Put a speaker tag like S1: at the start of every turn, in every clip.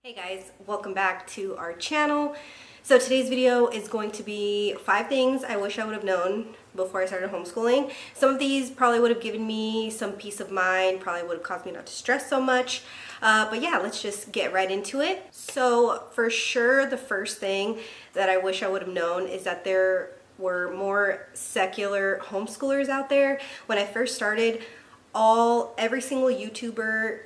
S1: Hey guys, welcome back to our channel. So today's video is going to be 5 things I wish I would have known before I started homeschooling. Some of these probably would have given me some peace of mind, probably would have caused me not to stress so much. But yeah, let's just get right into it. So for sure, the first thing that I wish I would have known is that there were more secular homeschoolers out there. When I first started, every single YouTuber,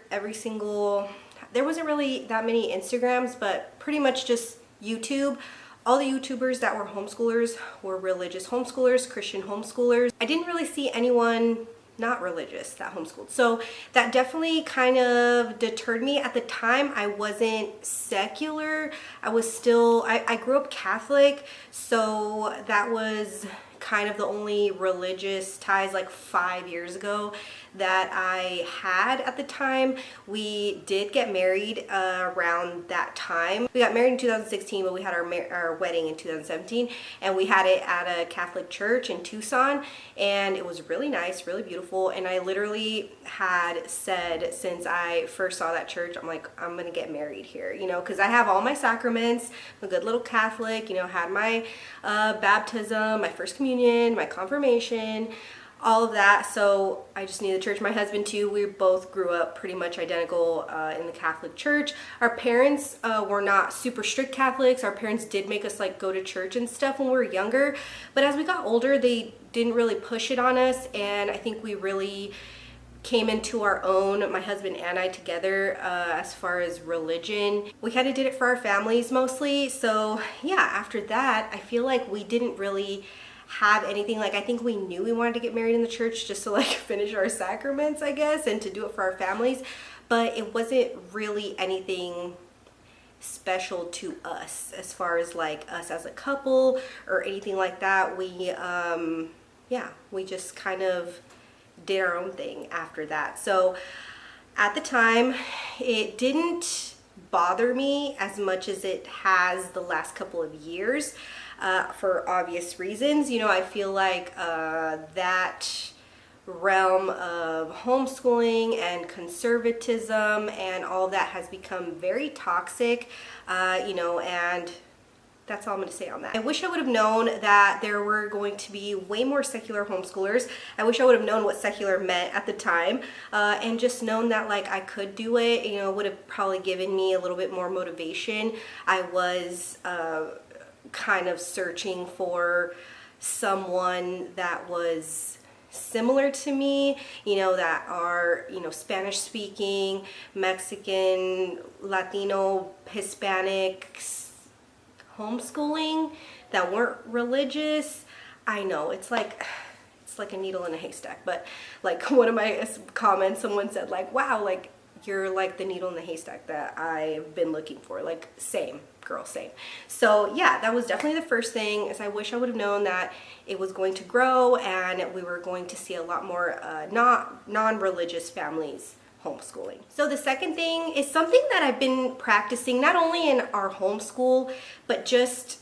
S1: there wasn't really that many Instagrams, but pretty much just YouTube. All the YouTubers that were homeschoolers were religious homeschoolers, Christian homeschoolers. I didn't really see anyone not religious that homeschooled. So that definitely kind of deterred me. At the time, I wasn't secular. I grew up Catholic, so that was kind of the only religious ties like 5 years ago that I had at the time. We did get married around that time. We got married in 2016, but we had our wedding in 2017, and we had it at a Catholic church in Tucson, and it was really nice, really beautiful. And I literally had said since I first saw that church, I'm like, I'm gonna get married here, because I have all my sacraments. I'm a good little Catholic, had my baptism, my first communion, my confirmation, all of that. So I just needed the church. My husband too, we both grew up pretty much identical in the Catholic church. Our parents were not super strict Catholics. Our parents did make us like go to church and stuff when we were younger, but as we got older, they didn't really push it on us, and I think we really came into our own, my husband and I together, as far as religion. We kind of did it for our families mostly. So yeah, after that, I feel like we didn't really have anything. Like, I think we knew we wanted to get married in the church just to like finish our sacraments, I guess, and to do it for our families, but it wasn't really anything special to us as far as like us as a couple or anything like that. We just kind of did our own thing after that. So at the time, it didn't bother me as much as it has the last couple of years, for obvious reasons. I feel like that realm of homeschooling and conservatism and all that has become very toxic, and that's all I'm going to say on that. I wish I would have known that there were going to be way more secular homeschoolers. I wish I would have known what secular meant at the time, and just known that like I could do it, would have probably given me a little bit more motivation. I was kind of searching for someone that was similar to me, that are, Spanish speaking, Mexican, Latino, Hispanic, homeschooling, that weren't religious. I know it's like a needle in a haystack, but like one of my comments, someone said like, wow, like you're like the needle in the haystack that I've been looking for. Like, same girl, same. So yeah, that was definitely the first thing, is I wish I would have known that it was going to grow and we were going to see a lot more non-religious families homeschooling. So the second thing is something that I've been practicing not only in our homeschool, but just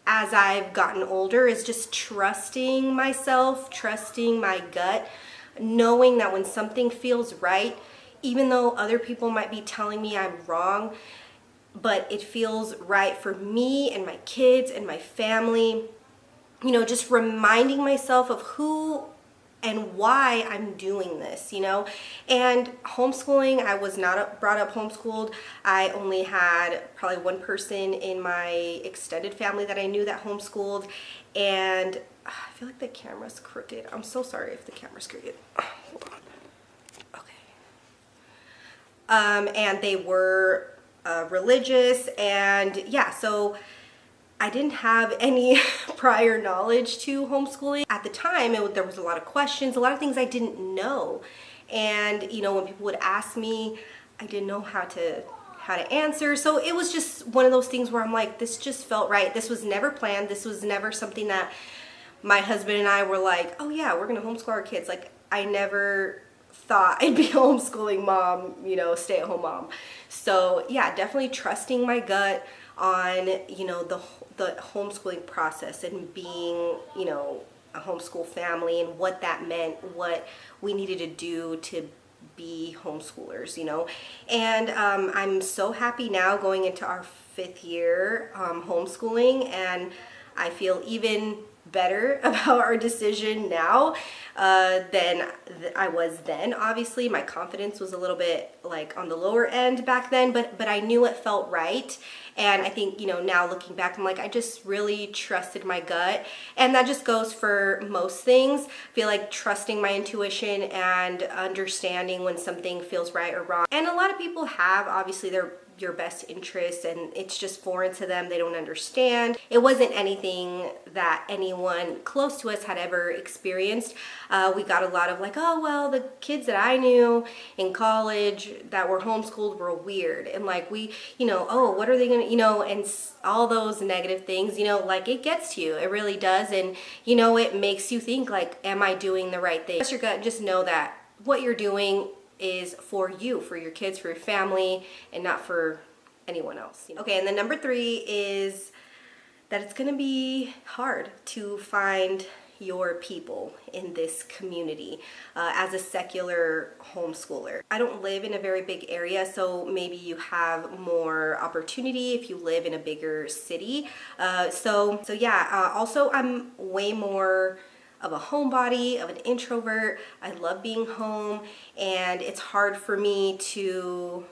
S1: as I've gotten older, is just trusting myself, trusting my gut, knowing that when something feels right, even though other people might be telling me I'm wrong, but it feels right for me and my kids and my family, just reminding myself of who and why I'm doing this, And homeschooling, I was not brought up homeschooled. I only had probably one person in my extended family that I knew that homeschooled, and I feel like the camera's crooked. I'm so sorry if the camera's crooked. Hold on. Okay. And they were religious, and yeah, so I didn't have any prior knowledge to homeschooling. At the time, there was a lot of questions, a lot of things I didn't know. And, when people would ask me, I didn't know how to answer. So it was just one of those things where I'm like, this just felt right. This was never planned. This was never something that my husband and I were like, oh yeah, we're going to homeschool our kids. Like, I never thought I'd be a homeschooling mom, stay-at-home mom. So yeah, definitely trusting my gut on, the homeschooling process and being, a homeschool family and what that meant, what we needed to do to be homeschoolers, you know. And I'm so happy now going into our 5th year homeschooling, and I feel even better about our decision now than I was then. Obviously, my confidence was a little bit like on the lower end back then, but I knew it felt right. And I think, you know, now looking back, I'm like, I just really trusted my gut. And that just goes for most things. I feel like trusting my intuition and understanding when something feels right or wrong. And a lot of people have, obviously, your best interests, and it's just foreign to them. They don't understand. It wasn't anything that anyone close to us had ever experienced. We got a lot of like, oh, well, the kids that I knew in college that were homeschooled were weird. And like we, you know, oh, what are they gonna, you know, and all those negative things, you know, like it gets to you. It really does. And, you know, it makes you think like, am I doing the right thing? Trust your gut. Just know that what you're doing is for you, for your kids, for your family, and not for anyone else. You know? Okay, and then number 3 is that it's gonna be hard to find your people in this community as a secular homeschooler. I don't live in a very big area, so maybe you have more opportunity if you live in a bigger city. So yeah, also I'm way more of a homebody, of an introvert. I love being home, and it's hard for me to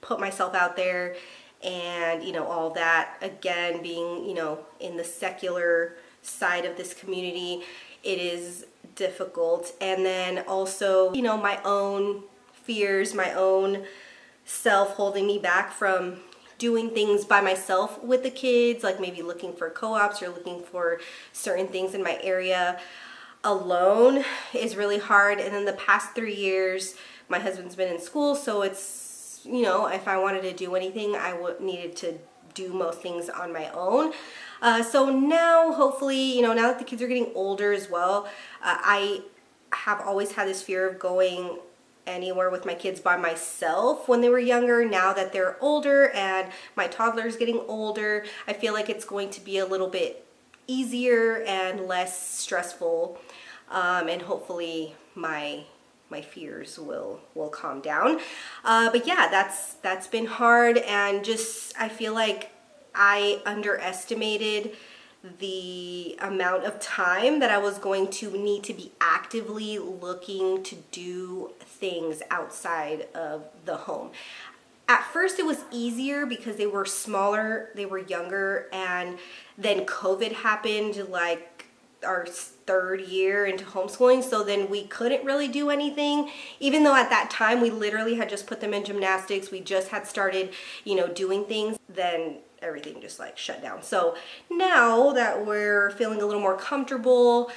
S1: put myself out there and, you know, all that. Again, being, you know, in the secular side of this community, it is difficult. And then also, you know, my own fears, my own self holding me back from doing things by myself with the kids, like maybe looking for co-ops or looking for certain things in my area alone is really hard. And then the past 3 years, my husband's been in school, so it's, you know, if I wanted to do anything, needed to do most things on my own. So now, hopefully, you know, now that the kids are getting older as well, I have always had this fear of going anywhere with my kids by myself when they were younger. Now that they're older and my toddler's getting older, I feel like it's going to be a little bit easier and less stressful, and hopefully my fears will calm down. But yeah, that's been hard, and just I feel like I underestimated the amount of time that I was going to need to be actively looking to do things outside of the home. At first it was easier because they were smaller, they were younger, and then COVID happened like our 3rd year into homeschooling, so then we couldn't really do anything, even though at that time we literally had just put them in gymnastics, we just had started, you know, doing things. Then everything just like shut down. So now that we're feeling a little more comfortable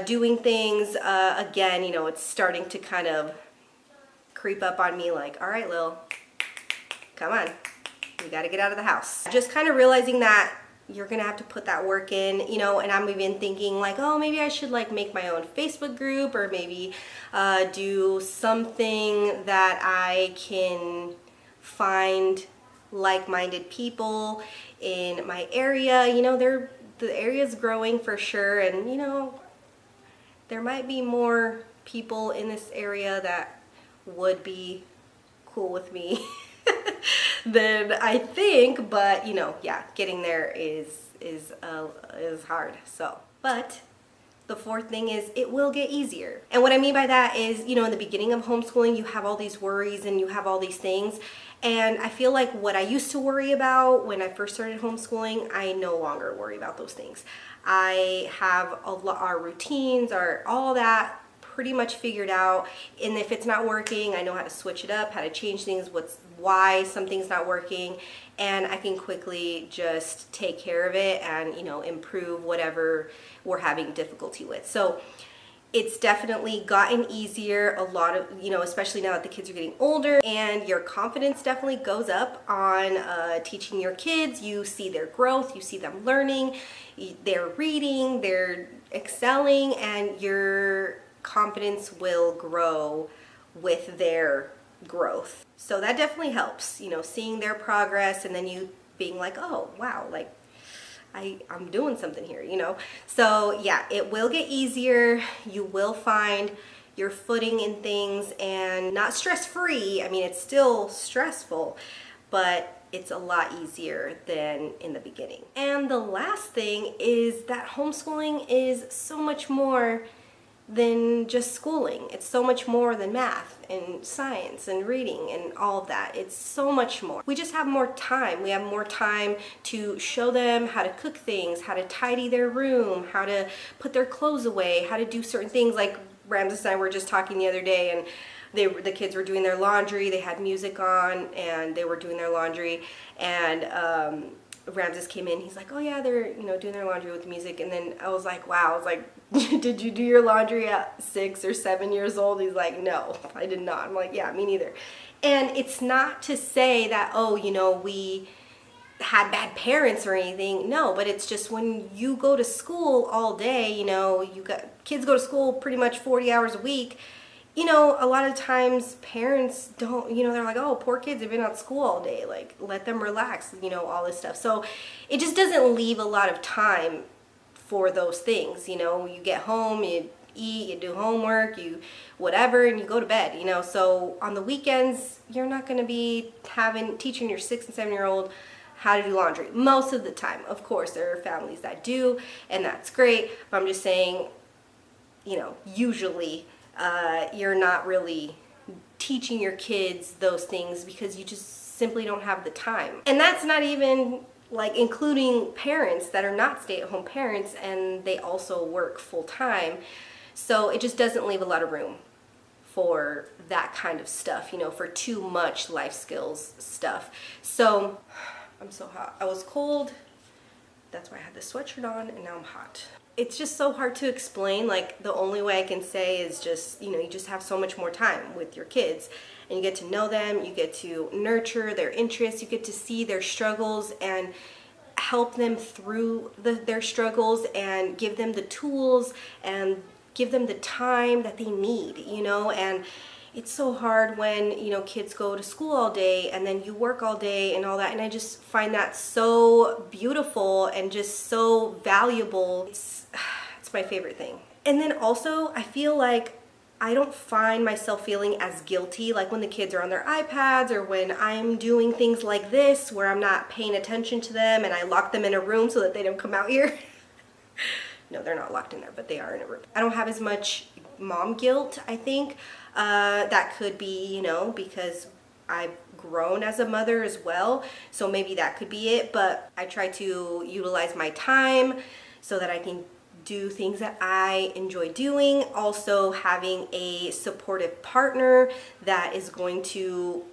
S1: doing things, again, you know, it's starting to kind of creep up on me like, all right, Lil, come on, you got to get out of the house. Just kind of realizing that you're gonna have to put that work in, you know. And I'm even thinking like, oh, maybe I should like make my own Facebook group, or maybe do something that I can find like-minded people in my area. You know, the area's growing for sure, and you know, there might be more people in this area that would be cool with me than I think, but you know, yeah, getting there is hard. So, but the 4th thing is it will get easier. And what I mean by that is, you know, in the beginning of homeschooling, you have all these worries and you have all these things. And I feel like what I used to worry about when I first started homeschooling, I no longer worry about those things. I have our routines, all that pretty much figured out. And if it's not working, I know how to switch it up, how to change things, why something's not working, and I can quickly just take care of it and, you know, improve whatever we're having difficulty with. So it's definitely gotten easier. A lot of, you know, especially now that the kids are getting older, and your confidence definitely goes up on teaching your kids. You see their growth, you see them learning, they're reading, they're excelling, and your confidence will grow with their growth. So that definitely helps, you know, seeing their progress, and then you being like, oh wow, like I'm doing something here, you know. So yeah, it will get easier. You will find your footing in things and not stress-free. I mean, it's still stressful, but it's a lot easier than in the beginning. And the last thing is that homeschooling is so much more than just schooling. It's so much more than math and science and reading and all of that. It's so much more. We just have more time. We have more time to show them how to cook things, how to tidy their room, how to put their clothes away, how to do certain things. Like Ramses and I were just talking the other day, and the kids were doing their laundry. They had music on and they were doing their laundry, and Ramses came in. He's like, oh yeah, they're doing their laundry with music. And then I was like, wow. I was like, did you do your laundry at 6 or 7 years old? He's like, no, I did not. I'm like, yeah, me neither. And it's not to say that, oh, we had bad parents or anything. No, but it's just when you go to school all day, you got kids go to school pretty much 40 hours a week. A lot of times parents don't, they're like, oh, poor kids, they've been at school all day. Like, let them relax, all this stuff. So it just doesn't leave a lot of time for those things. You get home, you eat, you do homework, you whatever, and you go to bed, So on the weekends, you're not going to be teaching your 6 and 7-year-old how to do laundry. Most of the time, of course, there are families that do, and that's great. But I'm just saying, usually you're not really teaching your kids those things because you just simply don't have the time. And that's not even like including parents that are not stay-at-home parents and they also work full-time. So it just doesn't leave a lot of room for that kind of stuff, for too much life skills stuff. So I'm so hot. I was cold. That's why I had the sweatshirt on, and now I'm hot. It's just so hard to explain. Like, the only way I can say is just, you just have so much more time with your kids, and you get to know them, you get to nurture their interests, you get to see their struggles and help them through their struggles and give them the tools and give them the time that they need, and it's so hard when, kids go to school all day and then you work all day and all that, and I just find that so beautiful and just so valuable. It's my favorite thing. And then also, I feel like I don't find myself feeling as guilty like when the kids are on their iPads or when I'm doing things like this where I'm not paying attention to them and I lock them in a room so that they don't come out here. No, they're not locked in there, but they are in a room. I don't have as much mom guilt, I think. That could be, because I've grown as a mother as well, so maybe that could be it. But I try to utilize my time so that I can do things that I enjoy doing. Also, having a supportive partner that is going to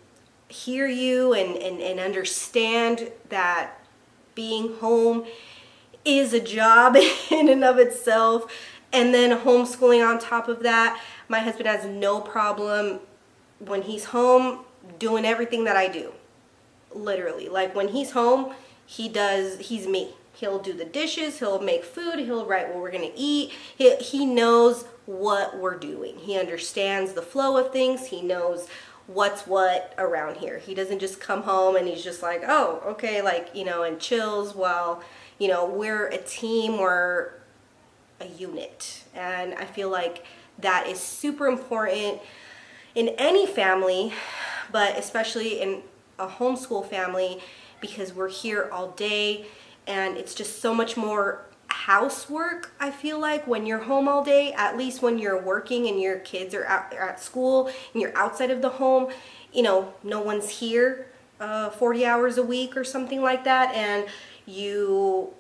S1: hear you and understand that being home is a job in and of itself. And then homeschooling on top of that. My husband has no problem when he's home doing everything that I do. Literally. Like, when he's home, he's me. He'll do the dishes, he'll make food, he'll write what we're gonna eat. He knows what we're doing. He understands the flow of things. He knows what's what around here. He doesn't just come home and he's just like, oh, okay, like, and chills while, we're a team, we're a unit. And I feel like that is super important in any family, but especially in a homeschool family, because we're here all day and it's just so much more housework. I feel like when you're home all day, at least when you're working and your kids are at school and you're outside of the home, no one's here 40 hours a week or something like that, and you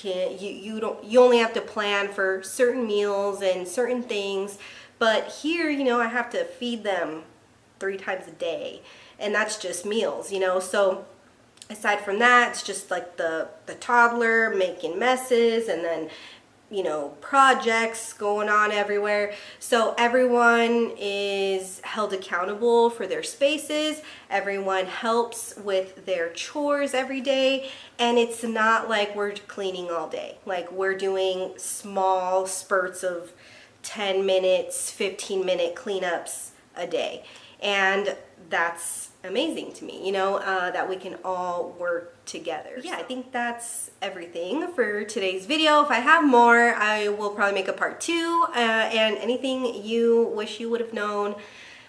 S1: only have to plan for certain meals and certain things. But here, I have to feed them 3 times a day, and that's just meals, so aside from that, it's just like the toddler making messes, and then projects going on everywhere. So everyone is held accountable for their spaces. Everyone helps with their chores every day. And it's not like we're cleaning all day. Like, we're doing small spurts of 10 minutes, 15-minute cleanups a day. And that's amazing to me, you know, that we can all work together. Yeah, I think that's everything for today's video. If I have more, I will probably make a part 2, and anything you wish you would have known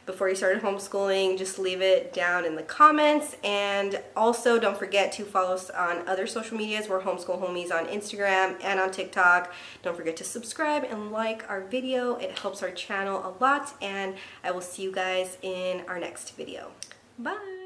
S1: before you started homeschooling, just leave it down in the comments. And also don't forget to follow us on other social medias. We're Homeschool Homies on Instagram and on TikTok. Don't forget to subscribe and like our video. It helps our channel a lot, and I will see you guys in our next video. Bye.